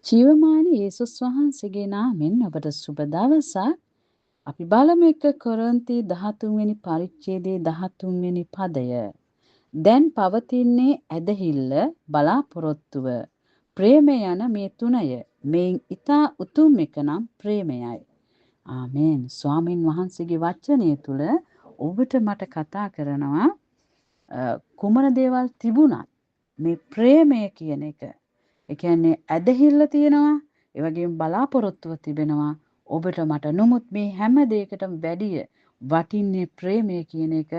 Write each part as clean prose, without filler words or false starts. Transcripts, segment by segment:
ජීවමාන යේසුස් වහන්සේගේ නාමෙන් ඔබට සුබ දවසක්. අපි බලමු එක කොරින්ති 13 වෙනි පරිච්ඡේදයේ 13 වෙනි පදය. දැන් පවතින්නේ ඇදහිල්ල, බලාපොරොත්තුව, ප්‍රේමය යන මේ තුනය. මේන් ඊතා උතුම් එක නම් ප්‍රේමයයි. ආමේන්. ස්වාමින් වහන්සේගේ වචනය තුල ඔබට මට කතා කරනවා කුමන දේවල් තිබුණත් මේ ප්‍රේමය කියන එක. ඒ කියන්නේ ඇදහිල්ල තියෙනවා, ඒ වගේම බලාපොරොත්තුව තිබෙනවා. ඔබට මට නමුත් මේ හැම දෙයකටම වැඩිය වටින්නේ ප්‍රේමය කියන එක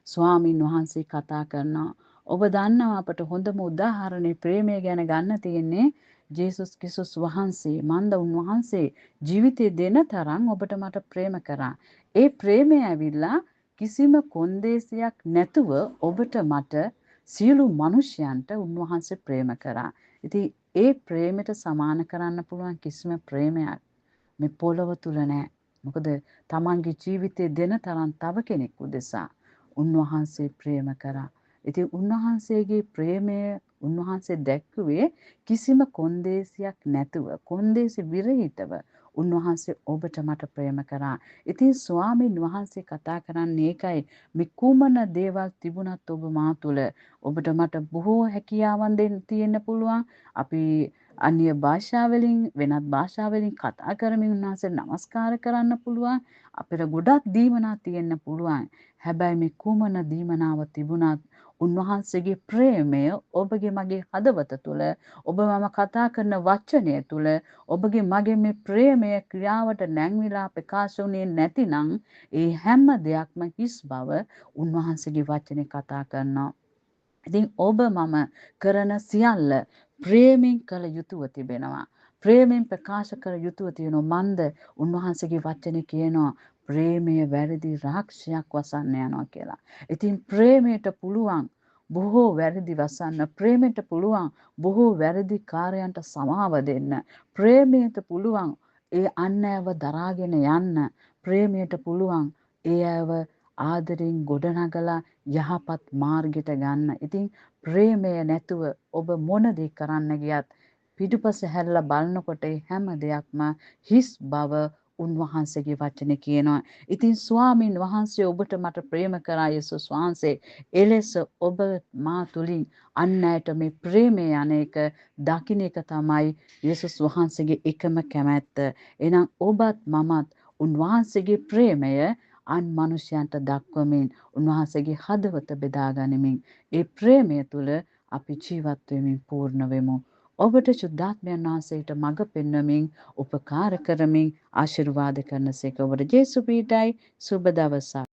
ස්වාමින් වහන්සේ කතා කරනවා. ඔබ දන්නවා අපට හොඳම උදාහරණේ ප්‍රේමය ගැන ගන්න තියෙන්නේ ජේසුස් ක්‍රිස්තුස් වහන්සේ. මන්ද උන්වහන්සේ ජීවිතේ දෙන තරම් ඔබට මට ප්‍රේම කරා. ඒ ප්‍රේමය ඇවිල්ලා කිසිම කොන්දේසියක් නැතුව ඔබට මට සියලු මිනිසයන්ට උන්වහන්සේ ප්‍රේම කරා. ඉතින් ඒ ප්‍රේමයට සමාන කරන්න පුළුවන් කිසිම ප්‍රේමයක් මේ පොළව තුල නැහැ. මොකද තමන්ගේ ජීවිතේ දෙන තරම් තව කෙනෙක් උදෙසා උන්වහන්සේ ප්‍රේම කරා. ඉතින් උන්වහන්සේගේ ප්‍රේමය උන්වහන්සේ දැක්කුවේ කිසිම කොන්දේසියක් නැතුව, කොන්දේසි විරහිතව උන්වහන්සේ ඔබට මට ප්‍රේම කරා. ඉතින් ස්වාමින් වහන්සේ කතා කරන්නේ ඒකයි. මේ කුමන දේවල් තිබුණත් ඔබ මා තුළ ඔබට මට බොහෝ හැකියාවන් තියෙන්න පුළුවන්. අපි අන්‍ය භාෂාවලින් වෙනත් භාෂාවලින් කතා කරමින් උන්වහන්සේ නමස්කාර කරන්න පුළුවන්. අපිට ගොඩක් දීමනා තියෙන්න පුළුවන්. හැබැයි මේ කුමන දීමනාව තිබුණත් උන්වහන්සේගේ ප්‍රේමය ඔබගේ මගේ හදවත තුළ ඔබ මම කතා කරන වචනය තුළ ඔබගේ මගේ මේ ප්‍රේමය ක්‍රියාවට නැංවිලා ප්‍රකාශ වුණේ නැතිනම් ඒ හැම දෙයක්ම හිස් බව උන්වහන්සේගේ වචනේ කතා කරනවා. ඉතින් ඔබ මම කරන සියල්ල ප්‍රේමෙන් කළ යුතුව තිබෙනවා. ප්‍රේමෙන් ප්‍රකාශ කළ යුතුව තියෙනවා. මන්ද උන්වහන්සේගේ වචනේ කියනවා ප්‍රේමය වැරදි රාක්ෂයක් වසන්න යනවා කියලා. ඉතින් ප්‍රේමයට පුළුවන් බොහෝ වැරදි වසන්න, ප්‍රේමයට පුළුවන් බොහෝ වැරදි කාර්යයන්ට සමාව දෙන්න, ප්‍රේමයට පුළුවන් ඒ අන්‍යව දරාගෙන යන්න, ප්‍රේමයට පුළුවන් ඒ අයව ආදරෙන් ගොඩනගලා යහපත් මාර්ගයට ගන්න. ඉතින් ප්‍රේමය නැතුව ඔබ මොන දේ කරන්න ගියත් පිටුපස හැරලා බලනකොට හැම දෙයක්ම හිස් බව උන්වහන්සේගේ වචනේ කියනවා. ඉතින් ස්වාමින් වහන්සේ ඔබට මට ප්‍රේම කරා යේසුස් වහන්සේ. එලෙස ඔබ මා තුලින් අන් අයට මේ ප්‍රේමය අනේක දකින්න එක තමයි යේසුස් වහන්සේගේ එකම කැමැත්ත. එහෙනම් ඔබත් මමත් උන්වහන්සේගේ ප්‍රේමය අන් මනුෂ්‍යයන්ට දක්වමින් උන්වහන්සේගේ හදවත බෙදා ගනිමින් ඒ ප්‍රේමය තුල අපි ජීවත් වෙමින් පූර්ණ වෙමු. ඔබට සුද්ධාත්මයන් වහන්සේට මඟ පෙන්වමින් උපකාර කරමින් ආශිර්වාද කරනසේක. ඔබට ජේසු පීඨයි. සුබ දවසක්.